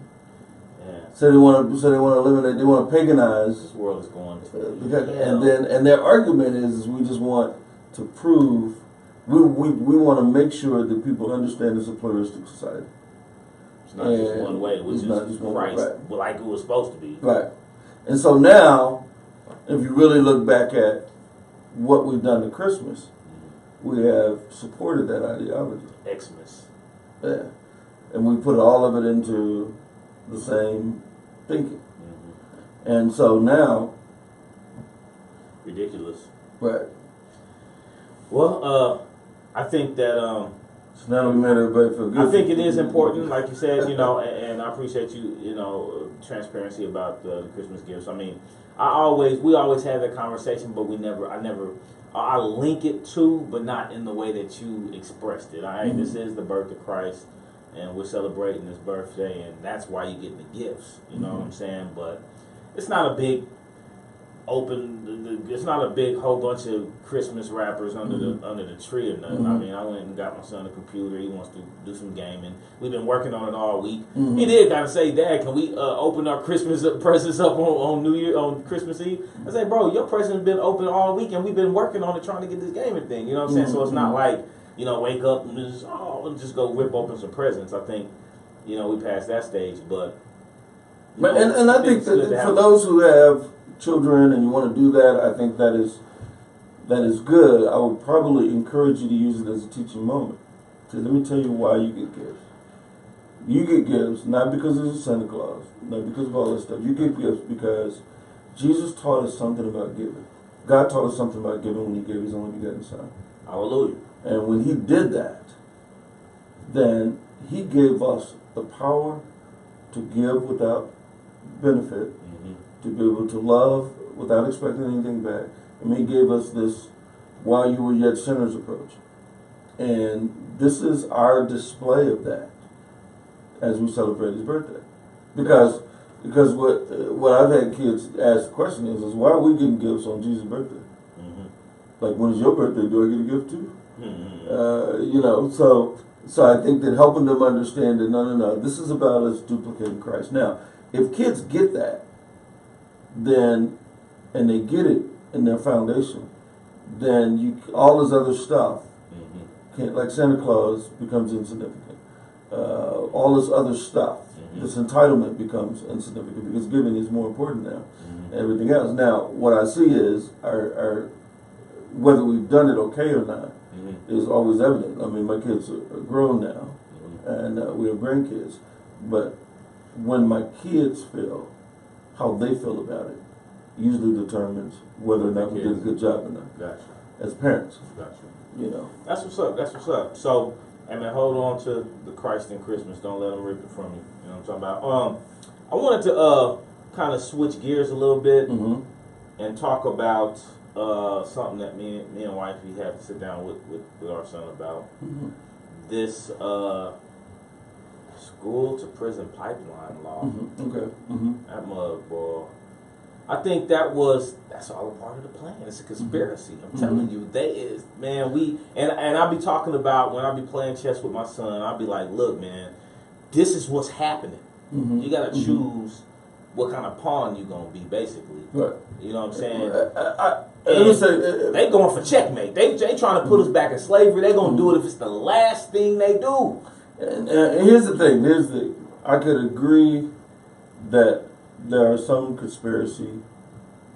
Yeah, So they want to eliminate. They want to paganize. this world is going to Because, hell. and their argument is we just want to prove we want to make sure that people understand it's a pluralistic society. It's not just and one way, which it's is not just one way, Christ, right. like it was supposed to be. Right. And so now, if you really look back at what we've done to Christmas, we have supported that ideology. Xmas. Yeah. And we put all of it into the same thinking. And so now, Ridiculous. right. Well, I think that So now we made everybody feel good. I think it is important, like you said, you know, and I appreciate you know, transparency about the Christmas gifts. I mean, we always have that conversation, but I link it to, but not in the way that you expressed it. All right, this is the birth of Christ, and we're celebrating his birthday, and that's why you're getting the gifts. You know what I'm saying? But it's not a big it's not a big whole bunch of Christmas wrappers under the tree or nothing. I mean, I went and got my son a computer. He wants to do some gaming. We've been working on it all week. He did kind of say, "Dad, can we open our Christmas presents up on New Year, on Christmas Eve?" I said, "Bro, your present's been open all week, and we've been working on it, trying to get this gaming thing." You know what I'm saying? So it's not like, you know, wake up and just go rip open some presents. I think, you know, we passed that stage, but. But and I think that for those who have children and you want to do that, I think that is good. I would probably encourage you to use it as a teaching moment. So let me tell you why you get gifts. You get gifts not because there's a Santa Claus, not because of all this stuff. You get gifts because Jesus taught us something about giving. God taught us something about giving when he gave his only begotten son. Hallelujah. And when he did that, then he gave us the power to give without benefit, to be able to love without expecting anything back. And he gave us this while you were yet sinners approach. And this is our display of that as we celebrate his birthday. Because what I've had kids ask the question is why are we getting gifts on Jesus' birthday? Like, when is your birthday? Do I get a gift too? You know, so I think that helping them understand that no, this is about us duplicating Christ. Now, if kids get that, then, and they get it in their foundation, then all this other stuff, like Santa Claus becomes insignificant. All this other stuff, this entitlement becomes insignificant because giving is more important now than everything else. Now, what I see is our whether we've done it okay or not is always evident. I mean, my kids are grown now, and we have grandkids, but when my kids feel how they feel about it usually determines whether or not we did a good job or not. Gotcha. As parents, Gotcha. you know. That's what's up. That's what's up. So, I mean, hold on to the Christ in Christmas. Don't let them rip it from you. You know what I'm talking about? I wanted to kind of switch gears a little bit and talk about something that me and wifey had to sit down with our son about. This school to prison pipeline law. Okay. That mug, boy. I think that's all a part of the plan. It's a conspiracy. I'm telling you, and I'll be talking about when I be playing chess with my son. I'll be like, look, man, this is what's happening. You got to choose what kind of pawn you gonna be, basically. Right. You know what I'm saying? Let me say, they going for checkmate. They trying to put us back in slavery. They gonna do it if it's the last thing they do. and here's the thing. I could agree that there are some conspiracy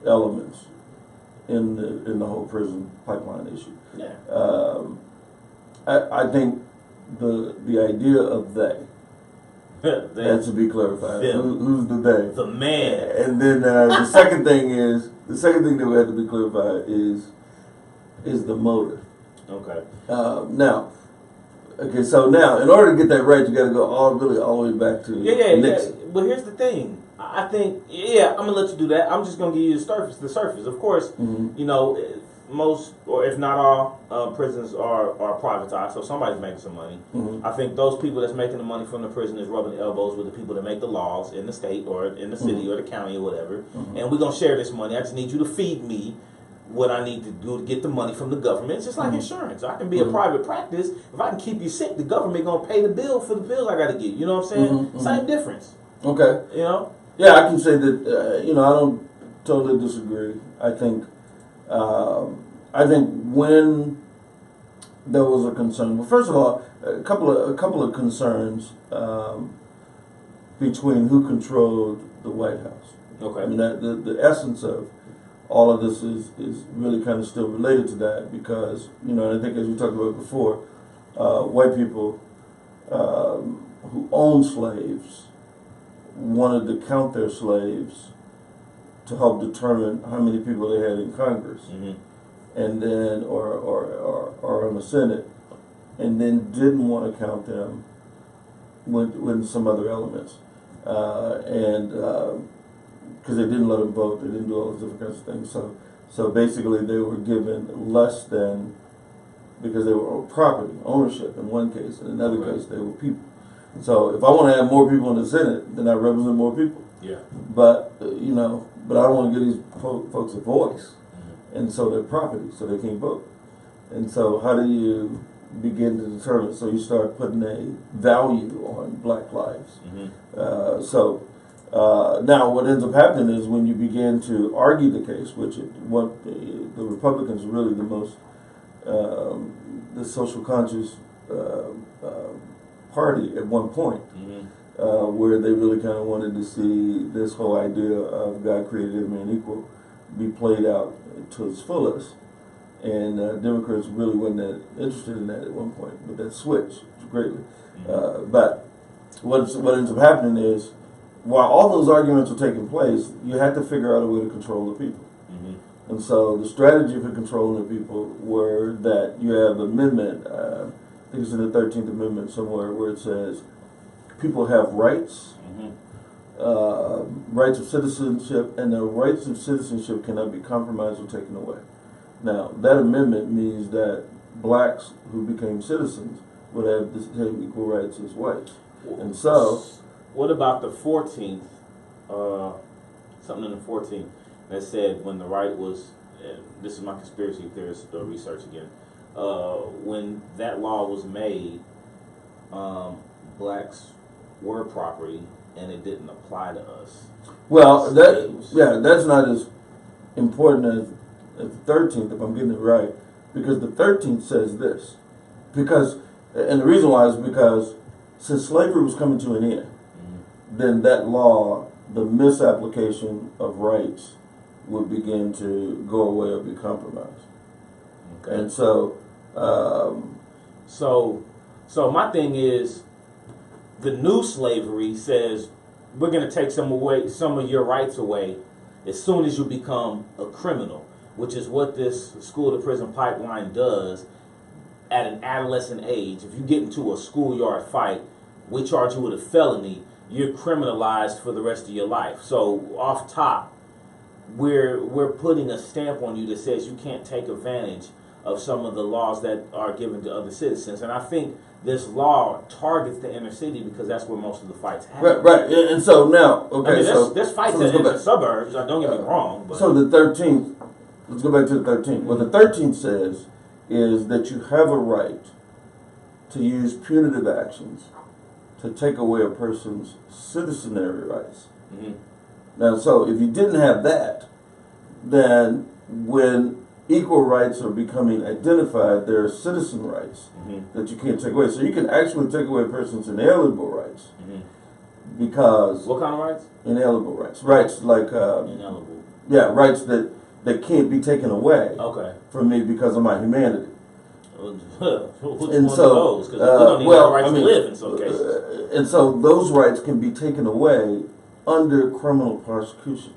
elements in the whole prison pipeline issue. Yeah. I think the idea of they has to be clarified. Who's the they? The man. And then the second thing that we have to be clarified is the motive. Okay. Now, in order to get that right, you got to go all the way back to Nixon. Yeah. But here's the thing. I think, I'm gonna let you do that. I'm just gonna give you the surface. Of course, you know, most or if not all prisons are privatized, so somebody's making some money. I think those people that's making the money from the prison is rubbing elbows with the people that make the laws in the state or in the city or the county or whatever. And we're gonna share this money. I just need you to feed me what I need to do to get the money from the government. It's just like insurance. I can be a private practice. If I can keep you sick, the government gonna pay the bill for the bills I gotta get. You know what I'm saying? Same difference. Okay. You know? Yeah, I can say that. I don't totally disagree. I think when there was a concern. Well, first of all, a couple of concerns between who controlled the White House. Okay. I mean, the essence of all of this is really kind of still related to that because, and I think as we talked about before, white people who owned slaves wanted to count their slaves to help determine how many people they had in Congress, and then or in the Senate, and then didn't want to count them with some other elements, because they didn't let them vote, they didn't do all those different kinds of things. So basically, they were given less than because they were property ownership in one case, in another case they were people. So if I want to have more people in the Senate, then I represent more people. Yeah. But I don't want to give these folks a voice, and so they're property, so they can't vote. And so how do you begin to determine? So you start putting a value on black lives. Now what ends up happening is when you begin to argue the case, what the Republicans are really the most the social conscious party at one point. Where they really kind of wanted to see this whole idea of God created every man equal be played out to its fullest. And Democrats really wasn't that interested in that at one point, but that switched greatly. But what ends up happening is, while all those arguments are taking place, you had to figure out a way to control the people. And so the strategy for controlling the people were that you have an amendment, I think it's in the 13th Amendment somewhere, where it says, people have rights, rights of citizenship, and the rights of citizenship cannot be compromised or taken away. Now, that amendment means that blacks who became citizens would have the same equal rights as whites. And so, what about the 14th? Something in the 14th that said when the right was, and this is my conspiracy theorist research again, when that law was made, blacks were property, and it didn't apply to us. Well, that's not as important as the 13th, if I'm getting it right, because the 13th says this. And the reason why is because since slavery was coming to an end, then that law, the misapplication of rights, would begin to go away or be compromised. Okay. And so, so my thing is, the new slavery says we're going to take some of your rights away as soon as you become a criminal, which is what this school to prison pipeline does at an adolescent age. If you get into a schoolyard fight, we charge you with a felony, you're criminalized for the rest of your life. So off top, we're putting a stamp on you that says you can't take advantage of some of the laws that are given to other citizens. And I think this law targets the inner city because that's where most of the fights happen. Right. And so now, okay, I mean, so there's fights in the suburbs. Don't get me wrong. But. So the 13th. Let's go back to the 13th. What the 13th says is that you have a right to use punitive actions to take away a person's citizenry rights. Now, so if you didn't have that, then when equal rights are becoming identified, there are citizen rights that you can't take away. So you can actually take away a person's inalienable rights because... What kind of rights? Inalienable rights. Rights like... inalienable. Yeah, rights that can't be taken away from me because of my humanity. And so, because we don't even have the right to live in some cases. And so those rights can be taken away under criminal prosecution.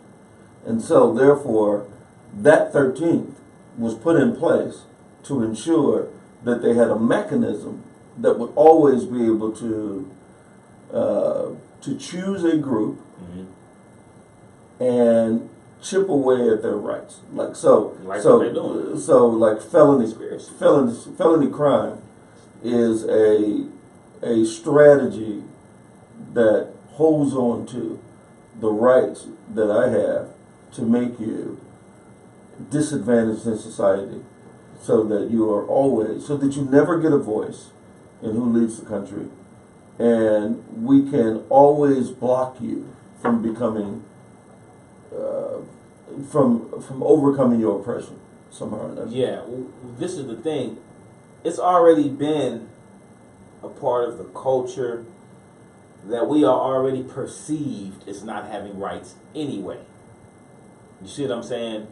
And so, therefore, that 13th was put in place to ensure that they had a mechanism that would always be able to choose a group and chip away at their rights, like felony crime is a strategy that holds on to the rights that I have to make you disadvantaged in society, so that you never get a voice in who leads the country, and we can always block you from becoming, from overcoming your oppression somehow or another. Yeah, this is the thing. It's already been a part of the culture that we are already perceived as not having rights anyway. You see what I'm saying?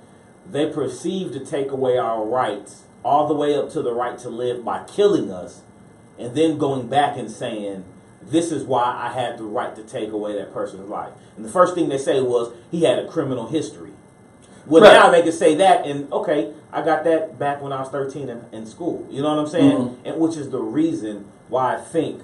They perceive to take away our rights all the way up to the right to live by killing us, and then going back and saying, this is why I had the right to take away that person's life. And the first thing they say was, he had a criminal history. Well, Right. now they can say that, and okay, I got that back when I was 13 in school. You know what I'm saying? Mm-hmm. And which is the reason why I think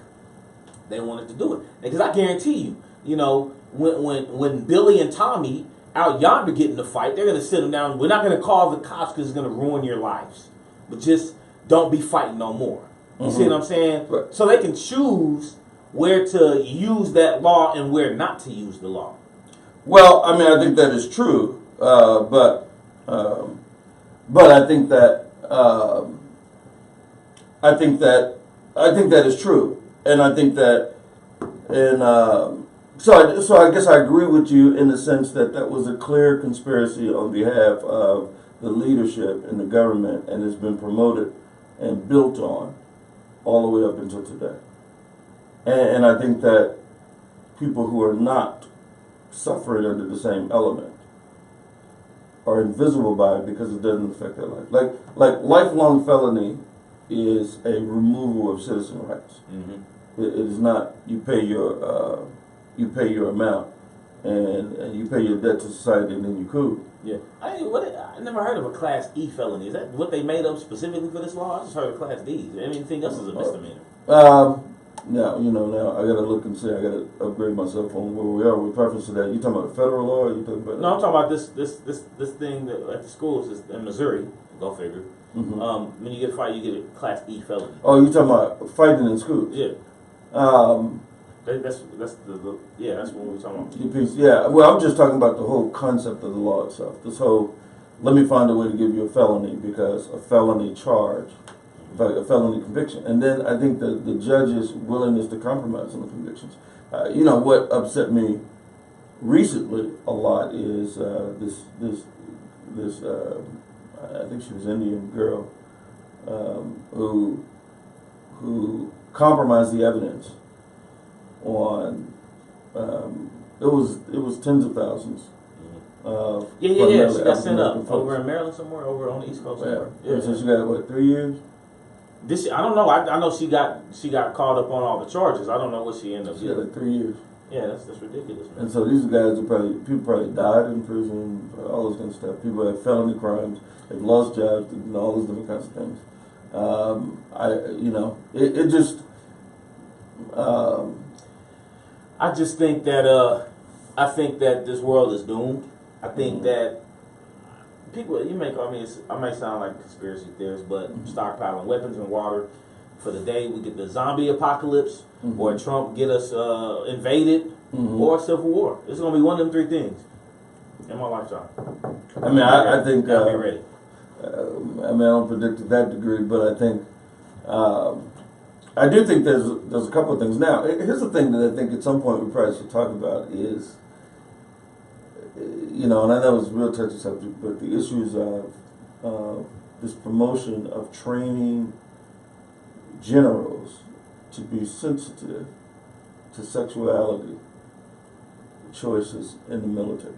they wanted to do it. Because I guarantee you, when Billy and Tommy out yonder get in the fight, they're going to sit them down. We're not going to call the cops because it's going to ruin your lives. But just don't be fighting no more. You see what I'm saying? Right. So they can choose where to use that law and where not to use the law. Well, I mean, I think that is true, but I think that I think that is true, and I think that, so I guess I agree with you in the sense that that was a clear conspiracy on behalf of the leadership in the government, and has been promoted and built on all the way up until today. And I think that people who are not suffering under the same element are invisible by it because it doesn't affect their life. Like lifelong felony is a removal of citizen rights. Mm-hmm. It is not. You pay your amount, and you pay your debt to society, and then you cool. Yeah, I never heard of a Class E felony. Is that what they made up specifically for this law? I just heard of Class D. Anything else is a misdemeanor. Now I gotta look and see. I gotta upgrade myself on where we are with reference to that. You talking about the federal law? Or you talking about? No, I'm talking about this thing that at the schools is in Missouri. Go figure. Mm-hmm. When you get a fight, you get a Class E felony. Oh, you talking about fighting in schools? Yeah, Um, that's that's what we're talking about. your piece, yeah. Well, I'm just talking about the whole concept of the law itself. This whole, let me find a way to give you a felony because a felony charge, a felony conviction, and then I think the judge's willingness to compromise on the convictions. What upset me recently a lot is this I think she was an Indian girl who compromised the evidence on it was tens of thousands. Yeah. She got sent up African-American over folks. in Maryland somewhere, over on the East Coast somewhere. Yeah. So she got what, 3 years? I don't know. I know she got caught up on all the charges. I don't know what she ended up She got getting. like 3 years. Yeah, that's ridiculous, man. And so these guys people probably died in prison, all this kind of stuff. People have felony crimes, they've lost jobs, and all those different kinds of things. I just think that I think that this world is doomed. I think that people, I may sound like a conspiracy theorist, but stockpiling weapons and water for the day we get the zombie apocalypse, or Trump get us invaded, or civil war. It's gonna be one of them three things in my lifetime. I mean, I think Gotta be ready. I don't predict to that degree, but I think I do think there's a couple of things. Now, here's the thing that I think at some point we probably should talk about is, and I know it's a real touchy subject, but the issues of this promotion of training generals to be sensitive to sexuality choices in the military.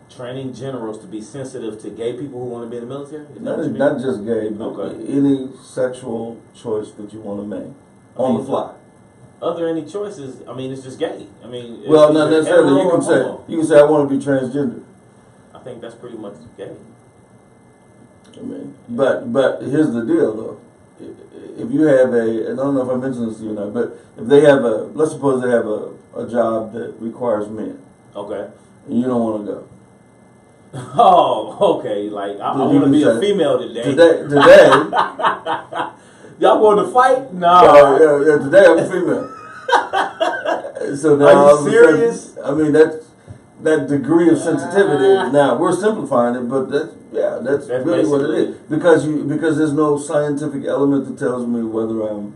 Training generals to be sensitive to gay people who want to be in the military? Is that what you mean? Not just gay, but Okay. any sexual choice that you want to make on the fly. Are there any choices? I mean, it's just gay. I mean, Well, it's not either necessarily. hetero You or can say homo. I want to be transgender. I think that's pretty much gay. I mean, but here's the deal though. If you have and I don't know if I mentioned this to you or not, but if they have let's suppose they have a job that requires men, Okay. and you don't want to go. Oh, okay. Like I Then you want to can be a say, female today. Today, Y'all going to fight? No. yeah, today I'm a female. So now Are you all of a sudden- serious? I mean that degree of sensitivity. Now we're simplifying it, but that's really what it is. Because there's no scientific element that tells me whether I'm.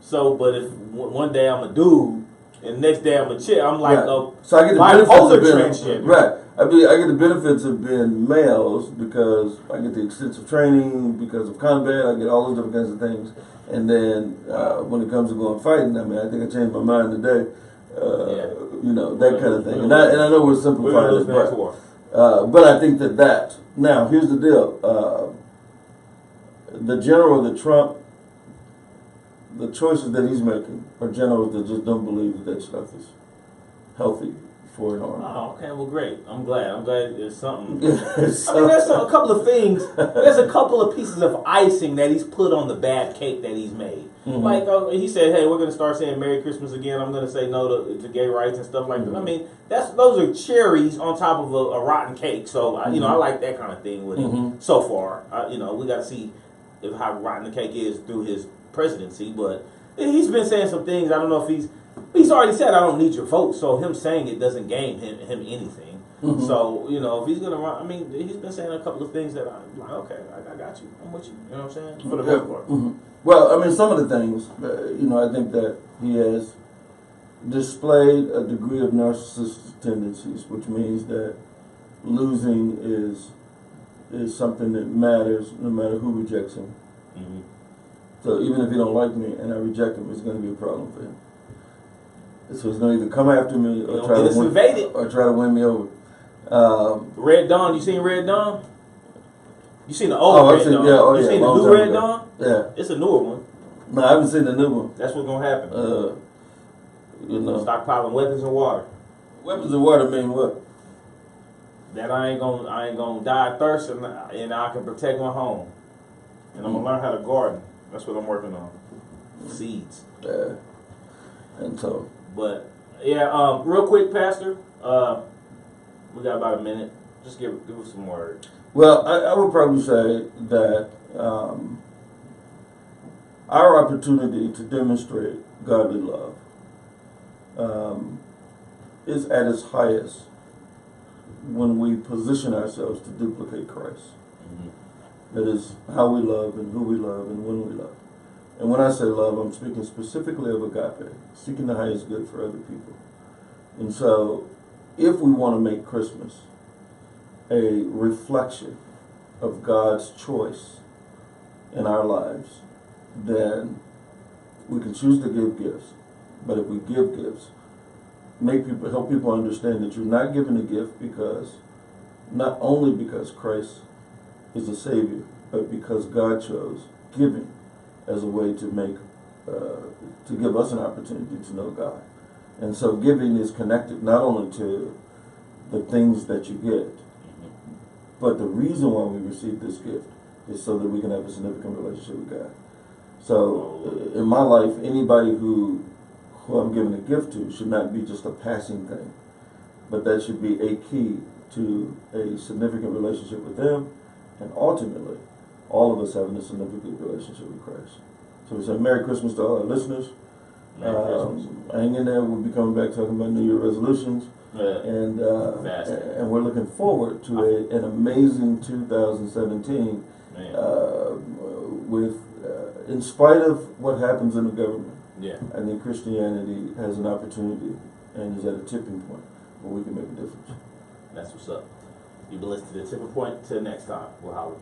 So, but if one day I'm a dude and the next day I'm a chick, I'm like a so I get the benefits bipolar of being transgender. right. I get the benefits of being males because I get the extensive training because of combat. I get all those different kinds of things. And then when it comes to going fighting, I mean, I think I changed my mind today. You know, that kind of thing. And I know we're simplifying it, but I think that now here's the deal. The general that Trump, the choices that he's making are generals that just don't believe that stuff is healthy for an army. Oh, okay. Well, great. I'm glad there's something. So- I mean, there's a couple of things. There's a couple of pieces of icing that he's put on the bad cake that he's made. Mhm. Like he said, "Hey, we're going to start saying Merry Christmas again. I'm going to say no to gay rights and stuff like that." I mean, those are cherries on top of a rotten cake. So you know, I like that kind of thing with him so far. You know, we got to see how rotten the cake is through his presidency, but he's been saying some things. I don't know if he's already said I don't need your vote, so him saying it doesn't gain him anything. So you know, if he's gonna run, I mean, he's been saying a couple of things that I'm like, okay, I got you, I'm with you. You know what I'm saying? For the most part. Well, I mean, some of the things, you know, I think that he has displayed a degree of narcissistic tendencies, which means that losing is something that matters no matter who rejects him. So even if he don't like me and I reject him, it's going to be a problem for him. So he's going to either come after me or try to win me over. Red Dawn, you seen Red Dawn? You seen the old Red Dawn? You seen the new Red Dawn? Yeah. It's a newer one. No, I haven't seen the new one. That's what's gonna happen. You know, Stockpiling weapons and water. Weapons of water mean what? That I ain't gonna die of thirst and I can protect my home. And I'm gonna learn how to garden. That's what I'm working on. Seeds. Yeah. And so. But yeah, real quick, Pastor. We got about a minute. Just give us some words. Well, I would probably say that our opportunity to demonstrate godly love is at its highest when we position ourselves to duplicate Christ. That is how we love and who we love and when we love. And when I say love, I'm speaking specifically of agape, seeking the highest good for other people. And so, if we want to make Christmas a reflection of God's choice in our lives, then we can choose to give gifts. But if we give gifts, help people understand that you're not giving a gift not only because Christ is a Savior, but because God chose giving as a way to give us an opportunity to know God. And so giving is connected not only to the things that you get, but the reason why we receive this gift is so that we can have a significant relationship with God. So in my life, anybody who I'm giving a gift to should not be just a passing thing, but that should be a key to a significant relationship with them, and ultimately, all of us having a significant relationship with Christ. So we say Merry Christmas to all our listeners. Hang in there. We'll be coming back talking about New Year resolutions. And we're looking forward to an amazing 2017 with in spite of what happens in the government. I think Christianity has an opportunity and is at a tipping point where we can make a difference. That's what's up. You've been listening to The Tipping Point. Till next time, we'll holler.